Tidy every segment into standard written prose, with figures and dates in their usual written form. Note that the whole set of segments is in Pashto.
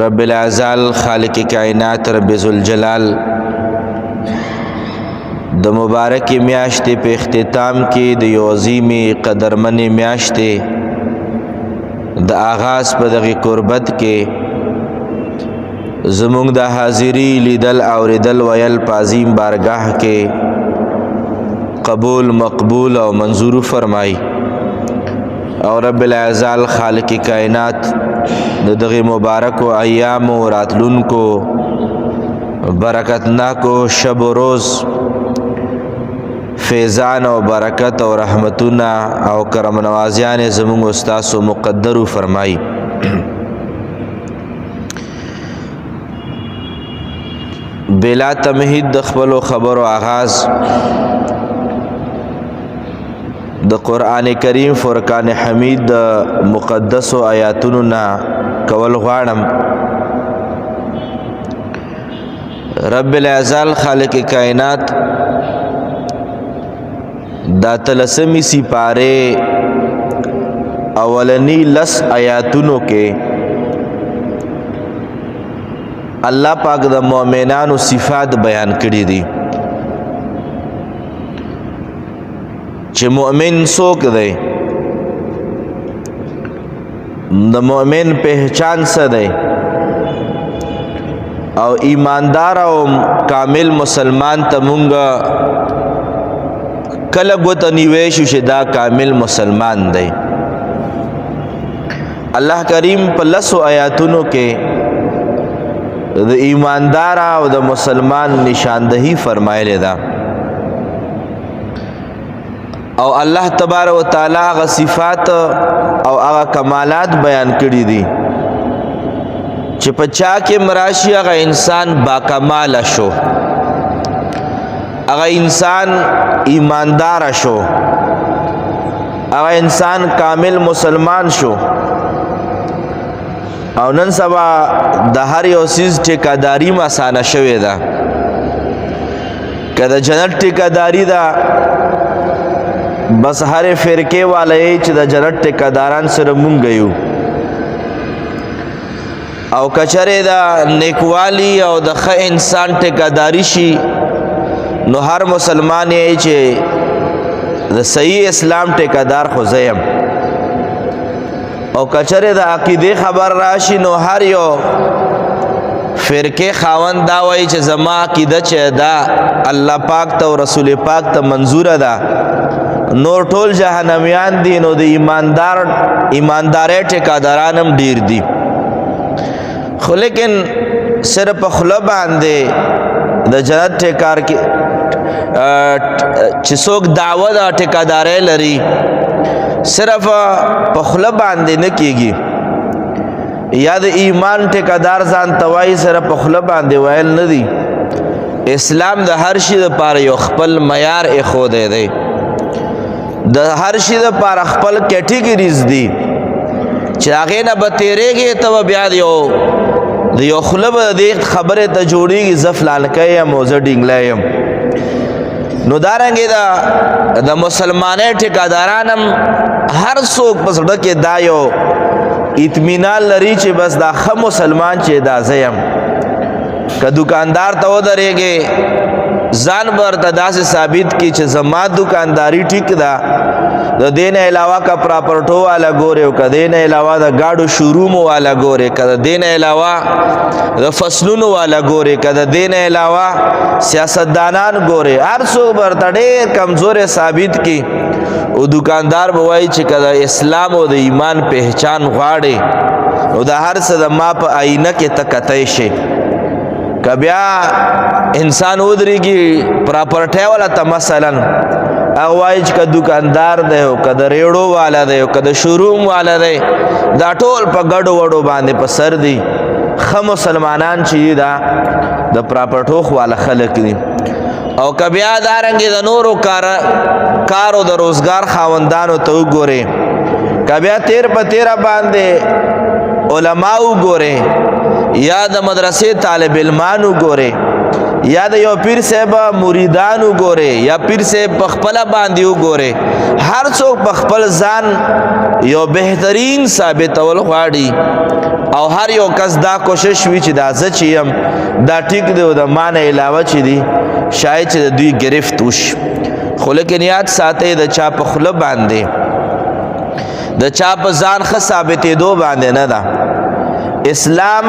رب العزال خالق کائنات رب ذوالجلال د مبارک میاشتې په اختتام کې د یو عظیمې قدرمنې میاشتې د آغاز په دغه قربت کې زمونږ د حاضری لیدل اوریدل ویل په عظیم بارگاه کې قبول مقبول او منظور فرمای او رب العزال خالق کائنات د دغه مبارک و ایام و راتلونکو برکتناکو شب و روز فیضان او برکت او رحمتونه او کرم نوازیان زمونږ استاسو مقدر فرمای بلا تمهید د خپل خبر او آغاز د قرآن کریم فرقان حمید د مقدس آیاتونو نا کول غواړم رب العزال خالق کائنات دا تلسمی سپاره اولنی لس آیاتونو کې الله پاک د مؤمنانو صفات بیان کړي دي چې مؤمن څوک دی د مؤمن پہچان څه دی او ایماندار او کامل مسلمان ته مونږ کله ګوته نیوی شو چې دا کامل مسلمان دی الله کریم په لسو آیاتونو کې د ایماندار او د مسلمان نشاندهی فرمایلی ده او الله تبارک و تعالی هغه صفات او هغه کمالات بیان کړي دي چې په چا کې مراشي هغه انسان با کمال شو هغه انسان ایماندار شو هغه انسان کامل مسلمان شو او نن سبا د هر یو سیز ټیکاداری آسانه شوې ده که د جنت ټیکاداری ده بس هر فرقه والی چې د جنت ټیکاداران سره مونږ یو او کچره د نیکوالی او د ښه انسان ټیکاداری شي نو هر مسلمان یې چې د صحیح اسلام ټیکادار خو زه یم او کچره د عقیده خبر راشي نو هر یو فرقه خاوند دا وایي چې زما عقیده چې دا الله پاک ته او رسول پاک ته منظوره ده نور ټول جهنميان دي نو د ایماندارۍ ټیکاداران هم ډیر دي خو لیکن صرف په خوله باندې د جنت ټیکار کې چې څوک دعوه د ټیکادارۍ لري صرف په خوله باندې نه کیږي یا د ایمان ټیکادار ځان ته وایي صرف په خوله باندې ویل نه دي اسلام د هر شي دپاره یو خپل معیار ایښودی دی د هر شي دپاره خپل کیټیګریز دي چې هغې نه به تېرېږې ته به بیا د یو خوله به د دې خبرې ته جوړېږي زه فلانکی یم او زه ډینګلی یم نو دارنګې د مسلمانۍ ټیکاداران هم هر څوک په زړه کې دا یو اطمینان لري چې بس دا ښه مسلمان چې دا زه یم که دکاندار ته ودرېږې ځان به ورته داسې ثابت کړي چې زما دکانداري ټیک ده د دې نه علاوه که پراپرټو والا ګورې او که دې نه علاوه د ګاډو شوروم والا ګورې که د دې نه علاوه د فصلونو والا ګورې که د دې نه علاوه سیاستدانان ګورې هر څوک به ورته ډېر کمزوری ثابت کړي او دکاندار به وایي چې که د اسلام او د ایمان پہچان غواړې نو د هر څه د ما په آینه کې ته کتی شي که بیا انسان ودرېږي پراپرټۍ والا ته مثلا هغه وایي چې که دکاندار دی او که د ریړو والا دی او که د شوروم والا دی دا ټول په ګډو وډو باندې په سر دي ښه مسلمانان چې دي دا د پراپرټو والا خلک دي او که بیا دارنګې د نورو کار او د روزګار خاوندانو ته وګورې که بیا تیر په تیره باندې علما وګورې یا د مدرسې طالب علمان وګورې یا د یو پیر صاحب مریدان وګورې یا پیر صاحب په خپله باندې وګورې هر څوک په خپل ځان یو بهترین ثابتول غواړي او هر یو کس دا کوشش وی چې دا زه چې یم دا ټیک دی او د ما نه علاوه چې دی شاید چې د دوی گرفت وشي خو لیکن یاد ساتئ د چا په خوله باندې د چا په ځان ښه ثابتېدو باندې نه ده اسلام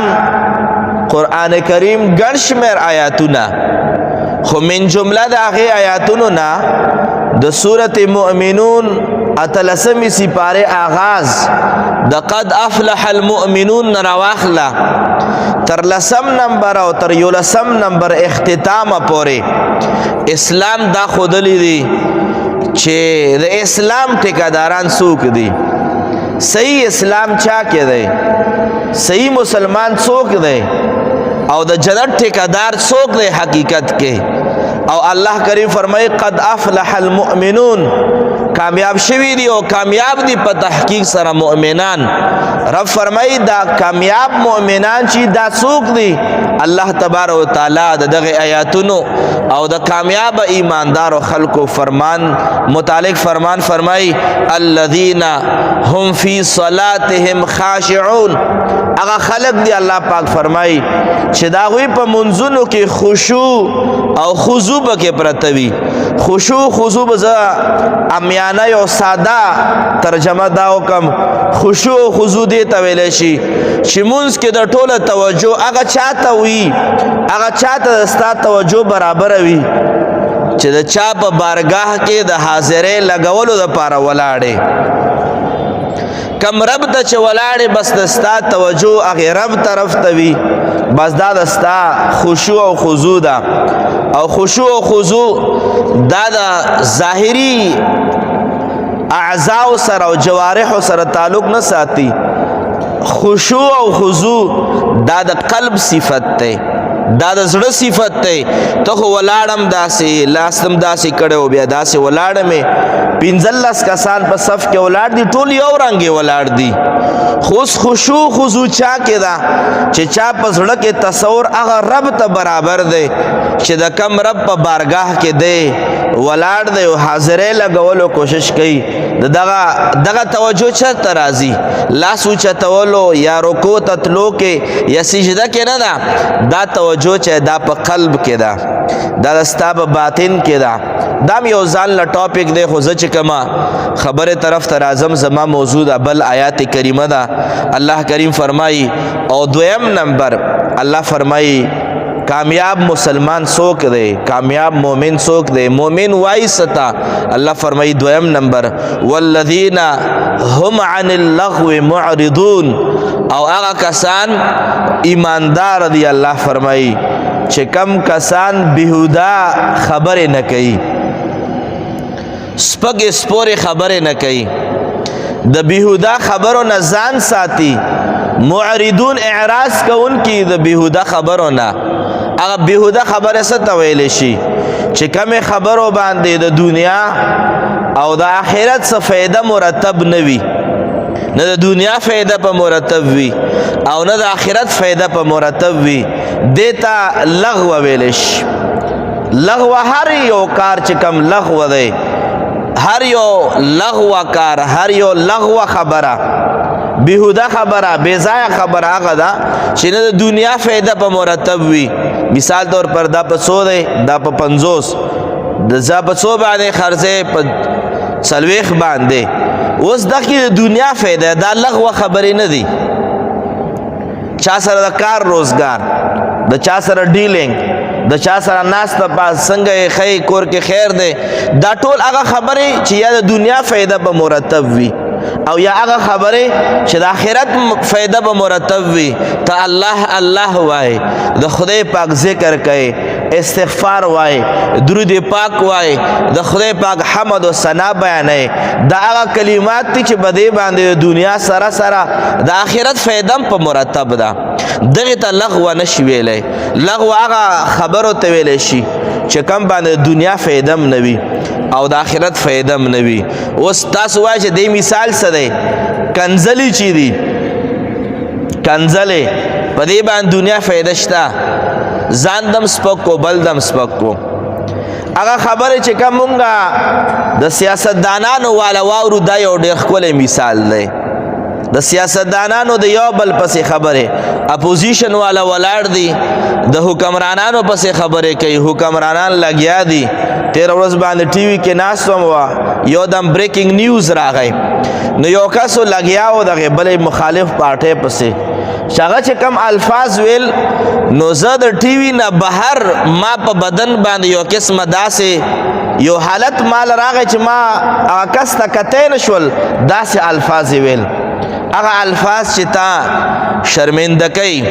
قرآن کریم ګڼ شمېر آیاتونه خو من جمله د هغې آیاتونو نه د صورت مؤمنون اتلسمی سپاره آغاز د قد افلح المؤمنون نه راواخله تر لسم نمبر او تر یولسم نمبر اختتامه پورې اسلام دا ښودلی دی چې د اسلام ټیکهداران څوک دي صحیح اسلام چا کې دی صحیح مسلمان څوک دی او د جنت ټیکهدار څوک دی حقیقت کې او الله کریم فرمای قد افلح المؤمنون کامیاب شوی دی او کامیاب دی په تحقیق سره مؤمنان رب فرمای دا کامیاب مؤمنان چې دا څوک دی الله تبارک وتعالی دغه آیاتونو او د کامیاب ایماندار خلکو فرمان متعلق فرمان فرمای الذين هم فی صلاتهم خاشعون هغه خلق دی الله پاک فرمای چې دا غوی په منځونو کې خشوع او خضوع کې پرتوي خضوع بزا امیانه او ساده ترجمه دا وکم خشوع او خضوع دی ته ویل شي چې مونږ کې د ټوله توجه هغه چاته وي هغه چاته ستا توجه برابر وي چې د چا په بارگاه کې د حاضرې لګولو لپاره ولاړې کم رب ته چې ولاړې بس دستا توجه هغې رب طرف ته وي بس دا دستا خشوع او خضوع ده او خشوع او خضوع دا د ظاهري اعضاء سره او جوارح سره تعلق نه ساتي خشوع او خضوع دا د قلب صفت ده دا د زړه صفت ده ته خو ولاړم داسې لاستم داسې کړی بیا داسې ولاړمې 15 کسان په صف کې ولاړ دي ټول یو رنګې ولاړ دي خو خشوع خضوع چا کې ده چې چا په زړه کې تصور هغه رب ته برابر دی چې د کم رب په بارگاه کې دی ولاړ دی او حاضرې لګولو کوشش کوي دغه توجه چېرته راځي لاس اوچتولو یا رکوع ته تلو کې یا سجده کې نه ده دا توجه چې دا په قلب کې ده دا د ستا په باطن کې ده دا م یو ځان له ټاپک دی خو زه چې کومه خبرې طرف ته راځم زما موضوع ده بل آیات کریمه ده الله کریم فرمایي او دویم نمبر الله فرمایي کامیاب مسلمان څوک دی کامیاب مومن څوک دی مومن وای ستا الله فرمایي دویم نمبر والذین هم عن اللغو معرضون او هغه کسان ایماندار دی الله فرمایي چې کم کسان بهودا خبرې نه کوي سپګې سپورې خبرې نه کوي د بهودا خبرو نه ځان ساتي معرضون اعراض کوونکي د بهودا خبرو نه هغه بهوده خبره څه ته ویلی شي چې کمې خبرو باندې د دنیا او د آخرت څه فایده مرتب نه وي نه د دنیا فایده په مرتب وي او نه د آخرت فایده په مرتب وي دې ته لغو ویلی شي لغو هر یو کار چې کم لغو دی هر یو لغو کار هر یو لغو خبره بیهوده خبره بیزای خبره هغه ده چې نه د دنیا فایده په مرتب وي مثال طور پر دا په 100 دی دا په 50 د ځا په 100 باندې خرڅې په 40 باندې اوس دغه د دنیا فایده دا لغو خبرې نه دي چا سره د کار روزګار د چا سره ډیلینګ د چا سره ناسته پاس څنګه خې کور کې خیر دی دا ټول هغه خبرې چې یا د دنیا فایده په مرتب وي او یا هغه خبره چې د آخرت فایده به مرتب وي ته الله الله وای د خدای پاک ذکر کوي استغفار وای درود پاک وای د خدای پاک حمد و ثنا بیانوي دا هغه کلمات دي چې بده باندې د دنیا سره سره د آخرت فایده په مرتب ده دغه ته لغو نشي ویلې لغو هغه خبرو ته ویلې شي چې کم باندې دنیا فایده م نوي او د آخرت فایده م نوي اوس تاسو وایئ چې دې مثال څه دی کنځلې چې دي کنځلې په دې باندې دنیا فایده شته ځان دم سپک کو بل دم سپک کو هغه خبره چې کوم مونږه د سیاستدانانو والا واورو دا یو ډېر ښکلی مثال دی د سیاستدانانو د یو بل پسې خبره اپوزیشن والا ولاړ دي د حکمرانانو پسې خبره کوي حکمرانان لګیا دي تیر ورځ باندې ټي وي کې ناستم وا یو دم بریکینګ نیوز راغی نو یو کس لګیا و دغه بلې مخالف پارټۍ پسې شغه چې کم الفاظ ویل نو زه د ټي وي نه بهر ما په بدن باندې یو قسمه داسې یو حالت مال راغی چې ما هغه کس ته کتی نه شول داسې الفاظ ویل هغه الفاظ چې تا شرمنده کوي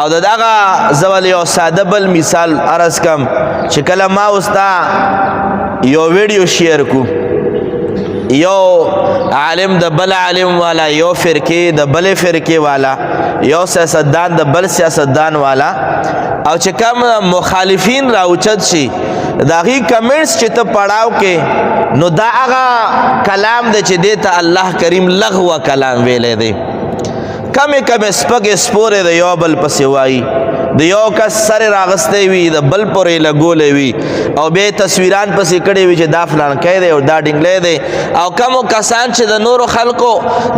او دغه زه ول یو ساده بل مثال عرض کم چې کله ما اوس تا یو ویډیو شیر کو یو عالم د بل عالم والا یو فرقه د بل فرقه والا یو سیاستدان د بل سیاستدان والا او چې کم مخالفین راوچت شي داغي کمنټس چې ته پڑھاو کې نو دا هغه کلام دی چې دیته الله کریم لغو کلام ویلې دی کمې سپګې سپورې د یو بل پسې وایي د یو کس سر راغستې وي د بل پورې لګولې وي او بیا تصویران پسې کړې وي چې دا فلان کوي دی او دا ډینګلی دی او کمو کسان چې د نورو خلکو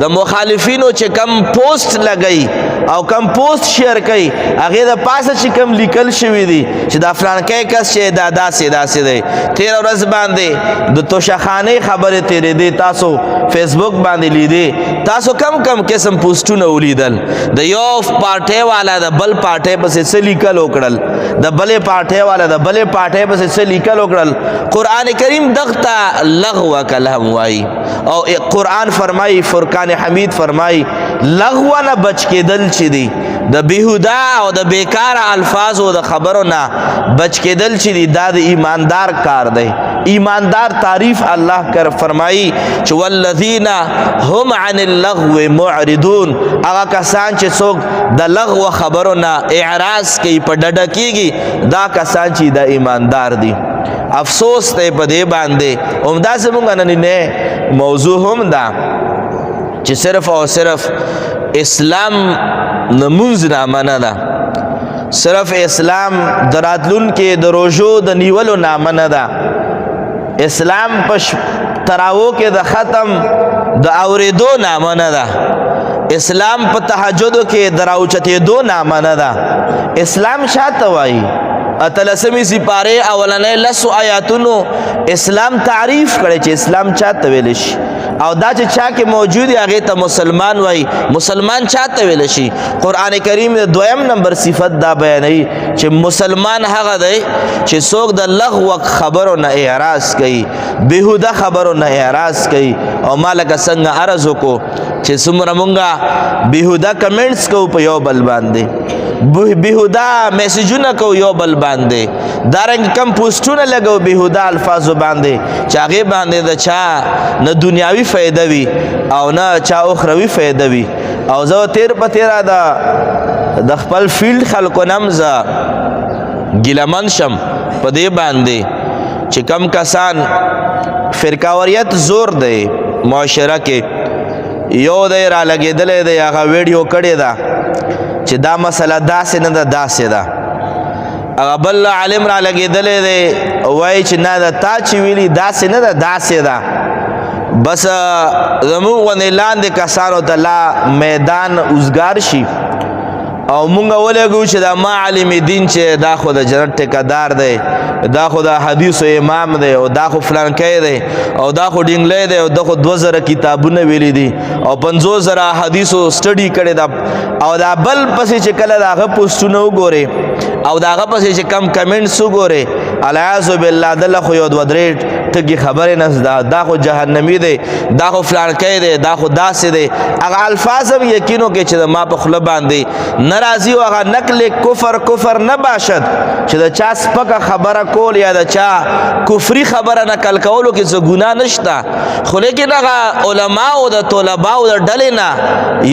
د مخالفینو چې کم پوسټ لګوي او کم پوسټ شیر کوي هغې د پاسه چې کم لیکل شوي دي چې دا فلان کوي کس چې دا داسې دی تېره ورځ باندې د توشخانې خبرې تېرېدې تاسو فیسبوک باندې لیدې تاسو کم قسم پوسټونه ولیدل د یو پارټۍ والا د بل پارټۍ پسې څه لیکل وکړل د بلې پارټۍ والا د بلې پارټۍ پسې څه لیکل وکړل قرآن کریم دغته لغو کلام وایي او قرآن فرمایي فرقان حمید فرمایي لغو نه بچ کېدل چې دی د بیهوده او د بیکار الفاظو د خبرو نه بچ کېدل چې دی دا د ایماندار کار دی ایماندار تعریف الله کر فرمایي چې والذین هم عن اللغو معرضون هغه کسان چې څوک د لغو خبرو نه اعراض کوي په ډډه کېږي دا کسان چې د ایماندار دي افسوس دی په دې باندې همدا زموږ نننۍ موضوع هم ده چې صرف او صرف اسلام نمونځ نامه نه ده صرف اسلام د راتلونکي د روژو د نیولو نامه نه ده اسلام په تراوو کې د ختم د اورېدو نامه نه ده اسلام په تهجدو کې د راوچتېدو نامه نه ده اسلام شاته وایي اتلسمی سپاره اولنې لسو آیاتونو اسلام تعریف کړي چې اسلام چاته ویل شي او دا چې چا کې موجود دی هغه ته مسلمان وای مسلمان چاته ویل شي قران کریم د دویم نمبر صفت دا بیانوي چې مسلمان هغه دی چې څوک د لغو خبرو نه اعراض کوي بهوده خبرو نه اعراض کوي او مالک څنګه عرض وکړو چې څومره مونږه بهوده کمنټس کو په یو بل باندې بهوده میسجونه کو یو بل باندې دارنګ کم پوسټونه لګو بهوده الفاظو باندې چې هغه باندې د چا نه دنیاوي فائدہ وي او نه چا اخروی فائدہ وي او زه تیر په تیرا د خپل فیلډ خلکو نمزه ګیلمن شم په دې باندې چې کم کسان فرقاوریت زور دی معاشره کې یو دی را لګېدلی دی هغه ویډیو کړې ده چې دا مسله داسې نه ده داسې ده هغه بل عالم را لګېدلی دی وایي چې نه ده تا چې ویلي داسې نه ده داسې ده بس زموږ غوندې لاندې کسانو ته لا میدان اوزګار شي او مونږ ولګو چې دا ما عالم دین چې دا خو د جنت ټیکادار دی دا خو د حدیثو امام دی او دا خو فلانکی دی او دا خو ډینګلی دی او دا خو 2000 کتابونه ویلي دي او 50000 حدیثو سټډي کړی ده او دا بل پسې چې کله د هغه پوسټونه وګورې او د هغه پسې چې کم کمنټس وګورې العیاذ بالله دله خو یو 2-3 ټکي خبرې نه زده دا خو جهنمی دی دا خو فلانکی دی دا خو داسې دی هغه الفاظ هم یقینو کې چې د ما په خوله باندې ناراضي او هغه نقل کفر نه باشد چې د چا سپکه خبره کول یا د چا کفري خبره نقل کولو کې څه ګناه نشته خو لیکن هغه علماو د طلباو د ډلې نه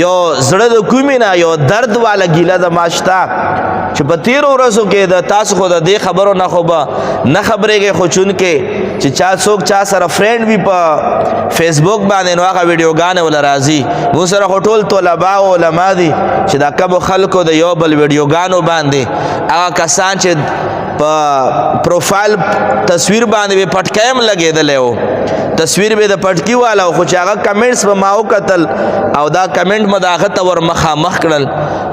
یو زړه د کومې نه یو درد والا ګیله د ما شته چې په تیرو ورځو کې د تاسو خو د دې خبرو نه خو به نه خبرېږئ خو چونکې چې چا څوک چا سره فرینډ وي په فیسبوک باندې نو هغه ویډیوګانې وله راځي موږ سره خو ټول طلبا او علما دي چې دا کمو خلکو د یو بل ویډیوګانو باندې هغه کسان چې په پروفایل تصویر باندې پټکی هم لګېدلی و تصویر به د پټکی والا خو چې هغه کمنټس به ما وکتل او دا کمنټ مې د هغه ته ور مخامخ کړل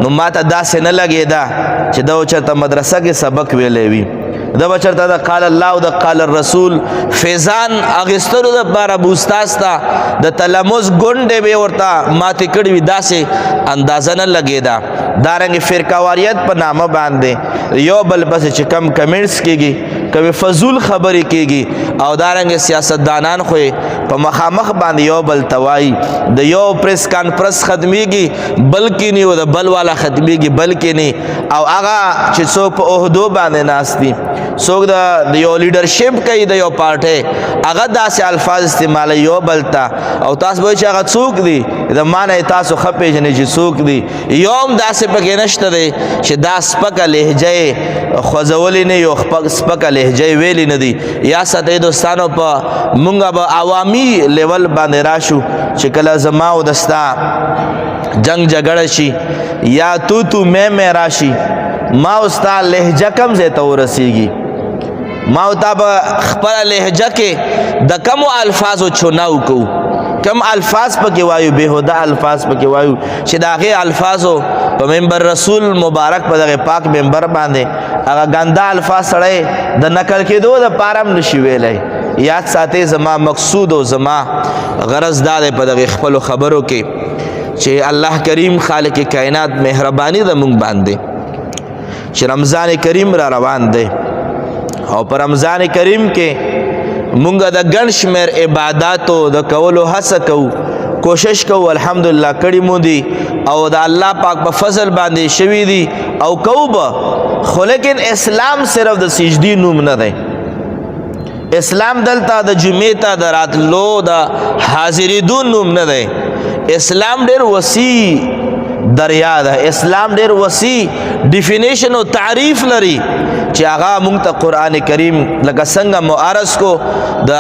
نو ما ته داسې نه لګېده چې دا چېرته مدرسه کې سبق ویلی وي دا به چېرته د قال الله او د قال الرسول فیضان اخیستلو دپاره به استاذ ته د تلمس ګونډې به ورته ماتې کړې وي داسې اندازه نه لګېده دارنګې فرقواریت په نامه باندې یو بل پسې چې کم کمنټس کېږي کوي فضول خبرې کېږي او دارنګې سیاستدانان خو په مخامخ باندې یو بل توایي د یو پریس کانفرنس ختمیږي بلکې نه او د بل والا ختمیږي بلکې نه او هغه چې څوک په عہدو باندې ناست دي څوک د یو لیډرشپ کوي د یو پارټۍ هغه داسې الفاظ استعمالوي یو بل ته او تاسو به چې هغه څوک دي د ما نه تاسو ښه پېژنئ چې څوک دي یو هم داسې پکې نشته دی چې دا سپکه لهجه یې خوځولې نه یو سپکه لهجه یې ویلې نه دي یا ساتئ دوستانو په مونږ به عوامي لیول باندې راشو چې کله زما او د ستا جنگ جګړه شي یا تو میں راشي ما او ستا لهجه کم ځای ته ورسېږي ما او تا به خپله لهجه کې د کمو الفاظو چناو کوو کم الفاظ پکې وایو بېهوده الفاظ پکې وایو چې د هغې الفاظو په منبر رسول مبارک په دغه پاک منبر باندې هغه ګنده الفاظ سړی د نقل کېدو دپاره هم نشي ویلی یاد ساتئ زما مقصود او زما غرض دا دی په دغې خپلو خبرو کې چې الله کریم خالق کائنات مهرباني د موږ باندې چې رمضان کریم را روان دی او په رمضان کریم کې مونږ د ګڼ شمېر عباداتو د کولو هڅه کوو کوشش کوو الحمدلله کړي مو دي او د الله پاک په فضل باندې شوي دي او کوو به خو لیکن اسلام صرف د سجدي نوم نه دی اسلام دلته د جمعې ته د راتلو د حاضرېدو نوم نه دی اسلام ډېر وسیع دریا ده اسلام ډېر وسیع ډیفینیشن او تعریف لري چې هغه مونږ ته قرآن کریم لکه څنګه مو عرض کو د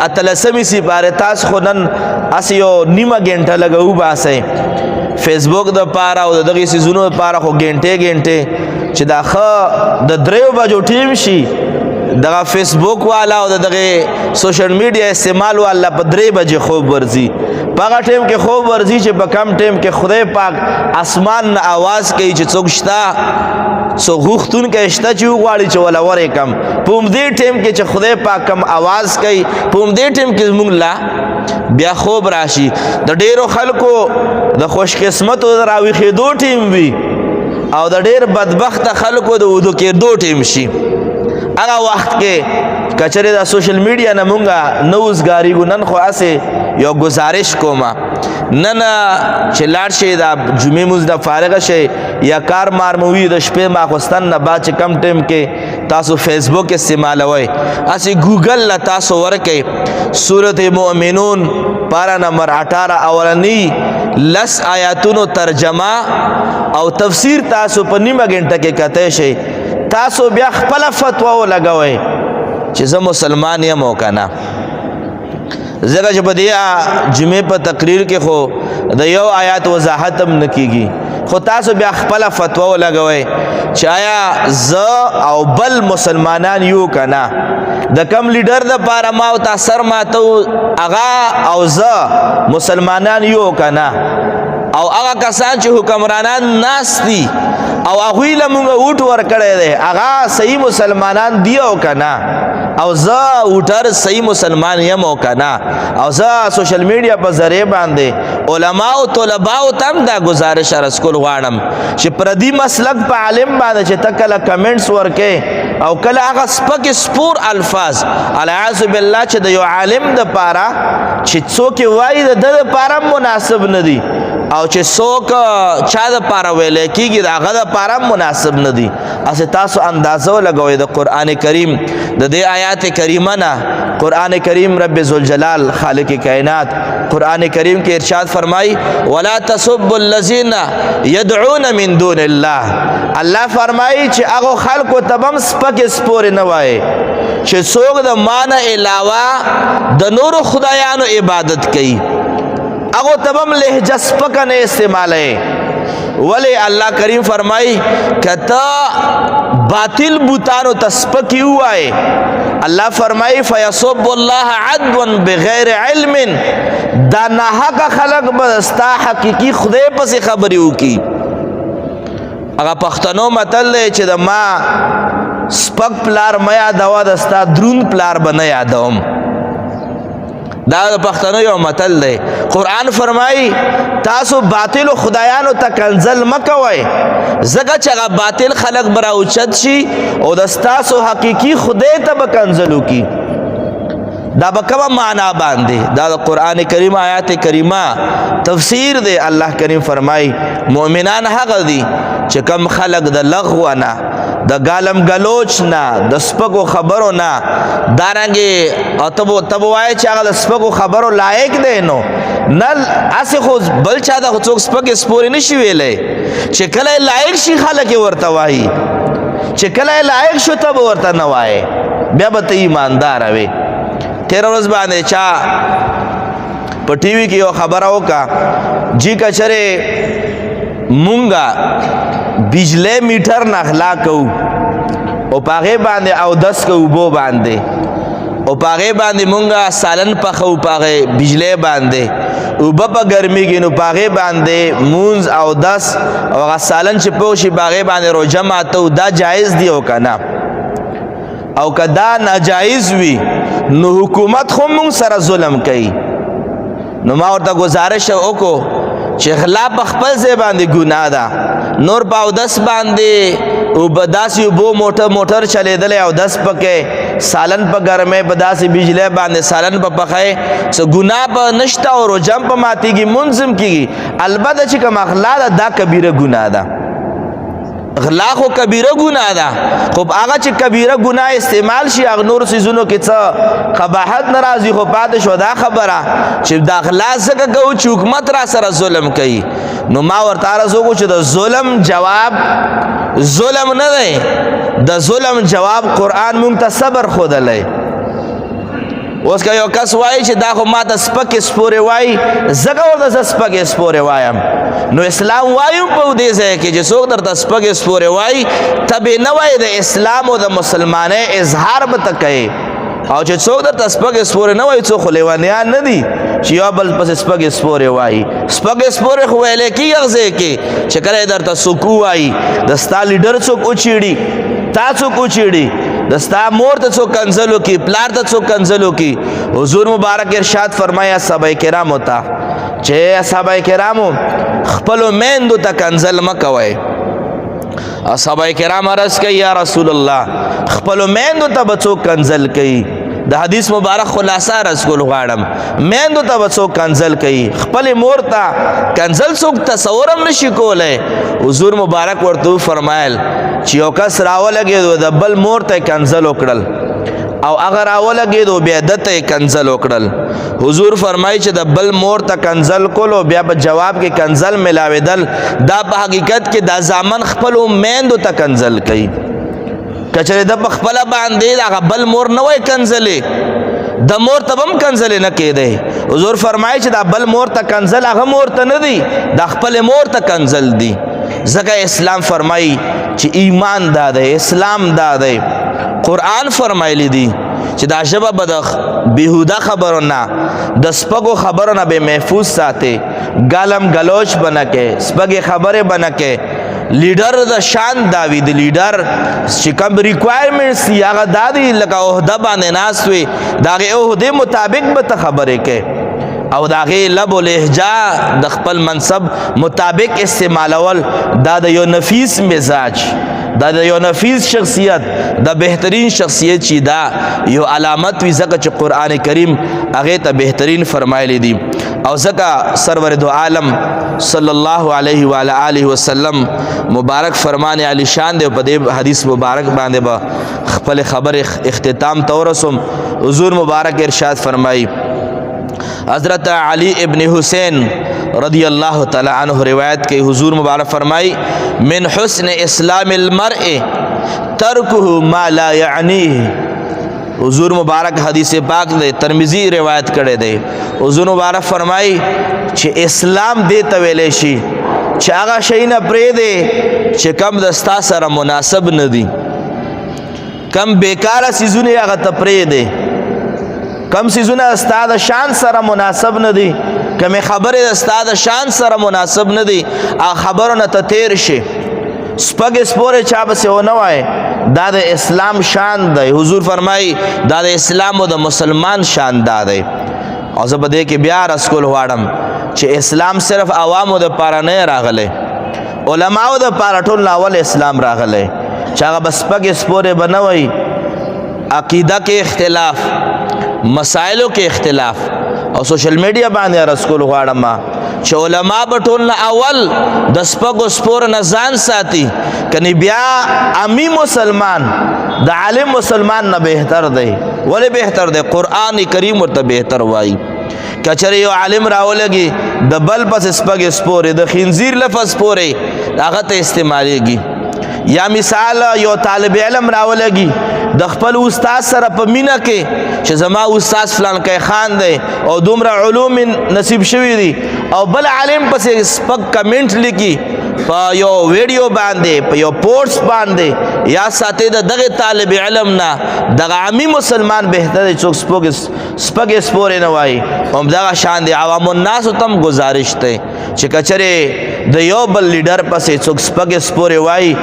اتلسمې سپارې تاسو خو نن هسې یو نیمه ګنټه لږه وباسئ فیسبوک دپاره او د دغې څیزونو دپاره خو ګنټې چې دا ښه د 3 بجو ټیم شي دغه فیسبوک والا او دغه سوشل میډیا استعمال والا په 3 بجې خوب ورځي په هغه ټیم کې خوب ورځي چې په کم ټیم کې خدای پاک اسمان نه آواز کوي چې څوک شته څوک غوښتونکی شته چې وغواړي چې وله ورې کم په همدې ټیم کې چې خدای پاک کم آواز کوي په همدې ټیم کې زموږ لا بیا خوب راشي د ډیرو خلکو د خوش قسمتو د راویښېدو ټیم وي او د ډیر بدبخته خلکو د وضو کېدو ټیم شي هغه وخت کې کچره د سوشل میډیا نه مونږه نه وزګاریږو نن خو هسې یو گزارش کومه نن چې لاړ شئ د جمعې مونځ نه فارغه شئ یا کار مار مو وي د شپې ماخوستن نه بعد چې کم ټیم کې تاسو فیسبوک استعمالوئ هسې ګوګل له تاسو ورکئ سورت مؤمنون پارا نمبر 18 اولنی 10 آیاتونو ترجمه او تفسیر تاسو په نیمه ګنټه کې کتی شئ تاسو بیا خپل فتوا ولګوئ چې زه مسلمان یم او که نه ځکه چې په دې جمعې په تقریر کې خو د یو آیات وضاحت هم نه کېږي خو تاسو بیا خپل فتوا ولګوئ چې آیا زه او بل مسلمانان یو که نه د کم لیډر دپاره ما او تا سر ماتو هغه او زه مسلمانان یو که نه او هغه کسان چې حکمرانان ناست دي او هغوی له مونږ ووټ ورکړی دی هغه صحیح مسلمانان دي او که نه او زه ووټر صحیح مسلمان یم او که نه او زه سوشل میډیا په ذریعه باندې علماو طلباو ته هم دا گزارش عرض کول غواړم چې پردي مسلک په عالم باندې چې ته کله کمنټس ورکې او کله هغه سپک سپور الفاظ العیاذ بالله چې د یو عالم دپاره چې څوک یې وایي د ده دپاره مناسب نه دي او چې څوک چا دپاره ویلی کېږي د هغه دپاره هم مناسب نه دي هسې تاسو اندازه ولګوئ د قرآن کریم د دې آیات کریمه نه قرآن کریم رب ذوالجلال خالق کائنات قرآن کریم کې ارشاد فرمائی ولا تصبوا الذین یدعون من دون الله الله فرمائی چې هغو خلکو ته به هم سپکې سپورې نه وایي چې څوک د ما نه علاوه د نورو خدایانو عبادت کوي اگو تبم لہجہ سپکا نے استعمال ہے ولی اللہ کریم فرمائی کہ تا باطل بوتانو تسپکی ہوا ہے الله فرمای فیصب الله عدوا بغیر علم دا ناحق خلق بستا حقیقی خدای پسې خبرې وکي هغه پښتنو متل دی چې د ما سپک پلار مې یادوه د ستا درون پلار به نه یادوم دا د پښتنو یو متل دی قرآن فرمایي تاسو باطل خدایانو ته کنځل مه کوئ ځکه چې هغه باطل خلق به راوچت شي او د ستاسو حقیقي خدای ته به کنځل وکړي دا به کومه معنا باندې دا د قرآن کریم آیات کریمه تفسیر دی الله کریم فرمایي مؤمنان هغه دي چې کم خلق د لغو نه د گالم گلوچ نه د سپکو خبرو نه دارنګې او تب وایي چې هغه د سپکو خبرو لایق دی نو نه هسې خو بل چا د څوک سپکې سپورې نشي ویلی چې کله لایق شي خلک یې ورته وایي چې کله لایق شو ته به ورته نه وایې بیا به ته ایمانداره وې تېره ورځ باندې چا په ټي وي کې یو خبره وکړه جی که چرې مونږه بجلی میټر نه غلا کوو او په هغې باندې اودس کوو اوبو باندې او په هغې باندې مونږه سالن پخوو په هغې بجلی باندې اوبه په ګرمیږي نو په هغې باندې مونځ اودس او هغه سالن چې پوه شي په هغې باندې روژه ماتو دا جایز دی او که نه او که دا ناجایز وي نو حکومت خو مونږ سره ظلم کوي نو ما ورته گزارش وکړو چې غلا په خپل ځای باندې ګناه ده نور په اودس باندې اوبه داسې اوبو موټر چلیدلی اودس پکې سالن په ګرمۍ په داسې بجلی باندې سالن په پخی څه ګناه په نشته او روژه هم په ماتېږي مونځ هم کېږي البته چې کوم غلا ده دا کبیره ګناه ده غلا خو کبیره ګناه ده خو هغه چې کبیره ګناه استعمال شي هغه نور څیزونو کې څه قباحت نه راځي خو پاتې شو دا خبره چې دا غلا ځکه کوو چې حکومت را سره ظلم کوي نو ما ورته عرض وکړو چې د ظلم جواب ظلم نه دی د ظلم جواب قرآن مونږ ته صبر ښودلی اوس که یو کس وایي چې دا خو ما ته سپکې سپورې وایي ځکه ورته زه سپکې سپورې وایم نو اسلام وایو په دې ځای کې چې څوک درته سپکې سپورې وایي ته به نه وایي د اسلام او د مسلمانۍ اظهار به ته کوې او چې څوک درته سپکې سپورې نه وایي څوک خو لیونیان نه دي چې یو بل پسې سپکې سپورې وایي سپکې سپورې خو ویلی کېږي هغه ځای کې چې کله یې درته څوک ووایي د ستا لیډر څوک وچیړي تا څوک وچیړي د ستا مور ته څوک کنځل وکړي پلار ته څوک کنځل وکړي حضور مبارک ارشاد فرمایي اصحابه کرامو ته چې اصحابه کرامو خپلو میندو ته کنځل مه کوئ اصحابه کرام عرض کوي یا رسول الله خپلو میندو ته به څوک کنځل کوي د حدیث مبارک خلاصه عرض کول غواړم میندو ته به څوک کنځل کوي خپلې مور ته کنځل څوک تصور هم نشي کولی حضور مبارک ورته وفرمایل چې یو کس راولګېدو د بل مور ته یې کنځل وکړل او هغه راولګېدو بیا ده ته یې کنځل وکړل حضور فرمایي چې د بل مور ته کنځل کولو بیا په جواب کې کنځل ملاوېدل دا په حقیقت کې دا زامن خپلو میندو ته کنځل کوي که چېرې ده په خپله باندې هغه بل مور نه وای کنځلې د مور ته به هم کنځلې نه کېدی حضور فرمایي چې دا بل مور ته کنځل هغه مور ته نه دی دا خپلې مور ته کنځل دی ځکه اسلام فرمایي چې ایمان دا دی اسلام دا دی قرآن فرمایلی دی چې دا ژبه به د بېهوده خبرو نه د سپکو خبرو نه به محفوظ ساتې ګالم گلوچ به نه کې سپکې خبرې به نه کې لیډر د شان دا وي د لیډر چې کوم ریکوایرمنټس دي هغه دا دي لکه عهده باندې ناست وي د هغې عهدې مطابق به ته خبرې کوې او د هغې لب و لهجه د خپل منصب مطابق استعمالول دا د یو نفیس مزاج دا د یو نفیس شخصیت د بهترین شخصیت چې دا یو علامت وي ځکه چې قرآن کریم هغې ته بهترین فرمایلی دي او ځکه سرور دو عالم صلی الله علیه و آله وسلم مبارک فرمان علی شان دی په دې حدیث مبارک باندې به خپل خبر اختتام ته ورسوم حضور مبارک ارشاد فرمایي حضرت علی ابن حسین رضی اللہ تعالی عنہ روایت کی حضور مبارک فرمائی من حسن اسلام المرء ترکه ما لا یعنیه حضور مبارک حدیث پاک دے ترمذی روایت کرے دے حضور مبارک فرمائی چې اسلام دې ته ویلی شي چې هغه شی نه پرېږدې چې کم د ستا سره مناسب نه دي کم بیکاره سیزونه هغه ته پرېږدې کم سیزونه ستا د شان سره مناسب نه دي کمې خبرې د ستا د شان سره مناسب نه دي هغه خبرو نه ته تیر شي سپږ سپورې چا پسې ونه وایې دا د اسلام شان دی حضور فرمایي دا د اسلام او د مسلمان شان دا دی او زه به دې کې بیا عرض کول غواړم چې اسلام صرف عوامو دپاره نه راغلی علماو دپاره ټول اول اسلام راغلی چې هغه به سپږ سپورې به نه وایي عقیده کې اختلاف مسائلو کې اختلاف او سوشل میډیا باندې عرض کول غواړم چې علما به ټول نه اول د سپږو سپورو نه ځان ساتي کنی بیا عامی مسلمان د عالم مسلمان نه بهتر دی ولې بهتر دی قرآن کریم ورته بهتر وایي کچره یو عالم راولګي د بل پس سپږ سپورې د خنزیر لفظ پورې هغه ته استعمالیږي یا مثال یو طالب علم راولګي د خپل استاد سره په مینه کې چې زما استاد فلان کې خان دی او دومره علوم نصیب شوي دي او بل عالم پسې سپک کمنټ لیکي په یو ویډیو باندې په یو پوسټ باندې یا ساتي د دغه طالب علم نه دغه عامي مسلمان بهتر دی څوک سپږ سپورې نه وایي همدغه شان دی عوام الناسو ته هم گزارش دی چې کچرې د یو بل لیډر پسې څوک سپږ سپورې وایي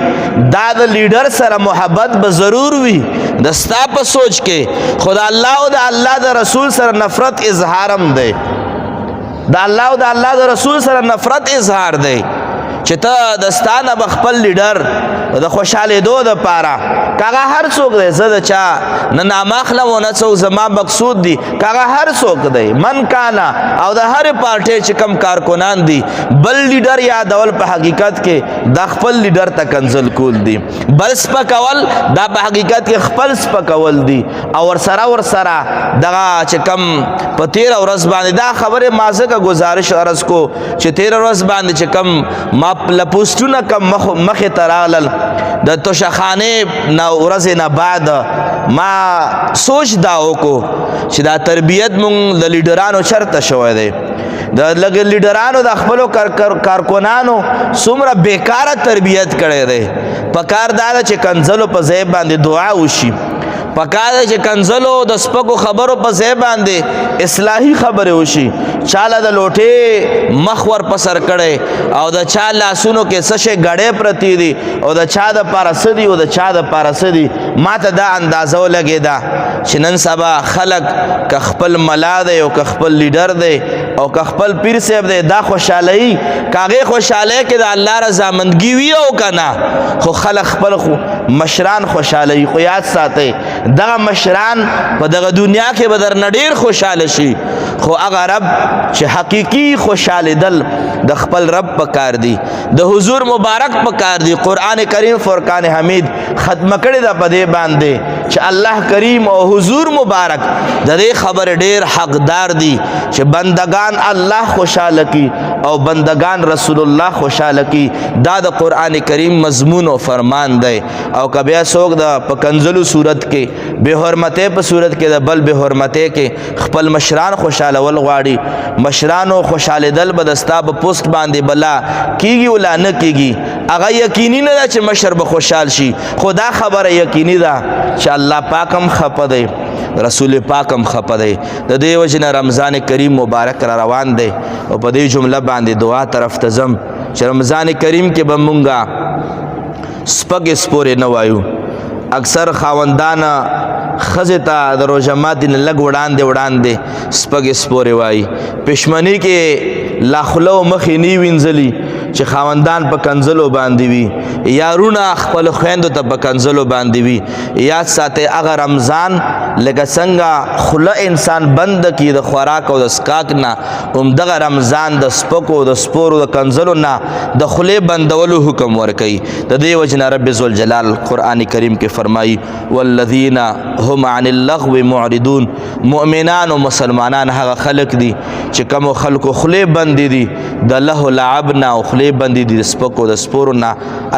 دا د لیډر سره محبت به ضرور وي د ستا په سوچ کې خو د الله او د الله د رسول سره نفرت اظهار هم دی د الله او د الله د رسول سره نفرت اظهار دی چې ته د ستا نه به خپل لیډر د خوشحالېدو دپاره کاغه هر څوک دی زه د چا نه نامه اخلم او نه څوک زما مقصود دي کاغه هر څوک دی من کانا او د هرې پارټۍ چې کم کارکنان دي بل لیډر یادول په حقیقت کې د خپل لیډر ته کنځل کول دي بل سپکول دا په حقیقت کې خپل سپکول دي او ورسره دغه چې کم په تېره ورځ باندې دا خبرې ما ځکه گزارش عرض کو چې تېره ورځ باندې چې کم ما لپوسټونه کم مخې ته راغلل د توشخانې نه ورځې نه بعد ما سوچ دا وکړو چې دا تربیت مونږ د لیډرانو چرته شوی دی د لیډرانو د خپلو کارکنانو څومره بیکاره تربیت کړی دی پکار دا ده چې کنځلو په ځای باندې دعا وشي پکار ده چې کنځلو د سپکو خبرو په ځای باندې اصلاحي خبرې وشي چاله د لوټې مخ ور په سر کړی او د چا لاسونو کې څه شی ګړۍ پرتې دي او د چا دپاره څه دي او د چا دپاره څه دي ما ته دا اندازه ولګېده چې نن سبا خلک که خپل ملا دی او که خپل لیډر دی او که خپل پیر صاحب دی دا خوشحالي که هغې خوشحالۍ کې د الله رضامندګي وي او که نه خو خلک خپل مشران خوشحالوي خو یاد ساتئ دغه مشران په دغه دنیا کې به درنه ډېر خوشحاله شي خو هغه رب چې حقیقي خوشحالېدل د خپل رب په کار دی د حضور مبارک په کار دی قرآن کریم فرقان حمید ختمه کړې ده په دې باندې چې الله کریم او حضور مبارک د دې خبرې ډېر حقدار دي چې بندگان الله خوشحاله کی او بندگان رسول الله خوشحاله کی دا د قرآن کریم مضمون او فرمان دی او که بیا څوک د په کنځلو صورت کې بې حرمتۍ په صورت کې د بل بې حرمتۍ کې خپل مشران خوشحالول غواړي مشرانو خوشحالېدل به د ستا په پوسټ باندې بلا کیږي ولا نه کیږي هغه یقیني نه ده چې مشر به خوشحال شي خو دا خبره یقیني ده چې الله پاک هم خفه دی رسول پاک هم خفه دی د دې وجې نه رمضان کریم مبارک را روان دی او په دې جمله باندې دعا طرف ته ځم چې رمضان کریم کې به مونږه سپږ سپورې نه وایو اکثر خاوندان ښځې ته د روژه ماتي نه لږ وړاندې سپږ سپورې وایي پښمني کې لا خوله او مخې نه وینځلي چې خاوندان په کنځلو باندې وي یارونه خپل خویندو ته په کنځلو باندې وي یاد ساتئ هغه رمضان لکه څنګه خوله انسان بند کړي د خوراک او د څښاک نه همدغه رمضان د سپکو د سپورو د کنځلو نه د خولې بندولو حکم ورکوي د دې وجې نه رب ذوالجلال قرآن کریم کې فرمایي والذین هم عن اللغو معرضون مؤمنان او مسلمانان هغه خلق دي چې کومو خلکو خولې بندې دي د لهو لعب نه او خولې بندې دي د سپکو د سپورو نه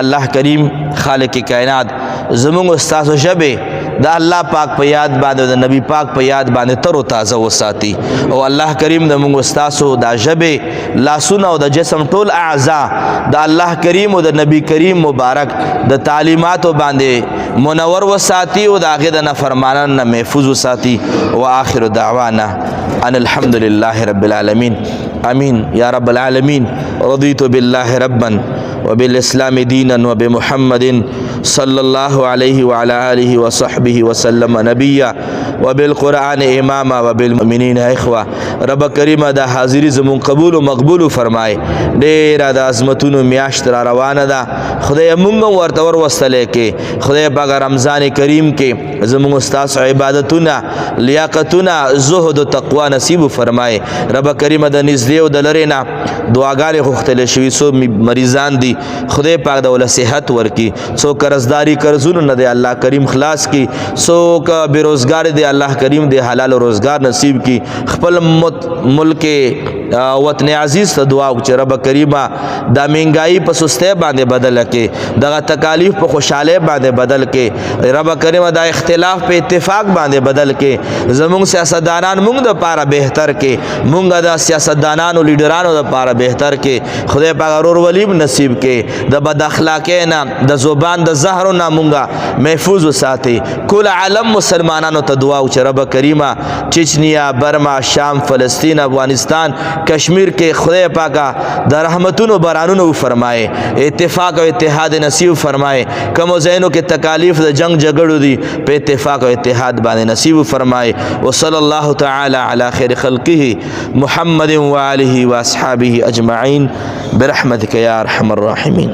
الله کریم خالق کائنات زمونږ ستاسو ژبې د الله پاک په یاد باندې د نبی پاک په یاد باندې تر او تازه وساتي او الله کریم د موږ استاسو د ژبې لاسونه او د جسم ټول اعضاء د الله کریم او د نبی کریم مبارک د تعلیماتو باندې منور وساتي او د هغه د نافرمانانو نه محفوظ وساتي واخر دعوانا ان الحمد لله رب العالمين امين يا رب العالمين رضيت بالله ربا وبالإسلام دينا وبمحمد صلى الله عليه وعلى آله وصحبه وسلم نبيا وبالقرآن إماما وبالمؤمنين إخوة رب کریم دا حاضری زمون قبول و مقبول فرمائے ډیر د عظمتونو میاشت را روانه ده خدای مونږ ورته ور وستلې کې خدای پاک رمضان کریم کې زمون استاد عبادتونه لیاقتونه زهد و تقوا نصیب فرمائے رب کریم د نږدې او د لرې نه دعاګانې غوښتل شوي سو مریضان دي خدای پاک د ول صحت ورکی سو قرضداري قرضونو نه دی الله کریم خلاص کی سو کا بیروزگار دی الله کریم دی حلال روزگار نصیب کی خپل ملک وطن عزیز ته دعا وکړه رب کریمه دا مهنګای په سسته باندې بدل کې دغه تکالیف په خوشاله باندې بدل کې رب کریمه دا اختلاف په اتفاق باندې بدل کې زموږ سیاستدانان موږ د پاره بهتر کې موږ د سیاستدانانو لیډرانو د پاره بهتر کې خدای پاک ورور ولیم نصیب کې د بد اخلاقۍ نه د زبان د زهر نه موږ محفوظ وساتي کل عالم مسلمانانو ته دعا وکړه رب کریمه چچنیا برما شام فلسطین افغانستان کشمیر کے خدای پاکا دا رحمتونو برانونو فرمائے اتفاق و اتحاد نصیب فرمائے کم و زینوں کے تکالیف دا جنگ جگڑو دی پہ اتفاق و اتحاد بانے نصیب فرمائے وصلی اللہ تعالی علی خیر خلقہ محمد و آلہ و اصحابہ اجمعین برحمتک یا ارحم الراحمین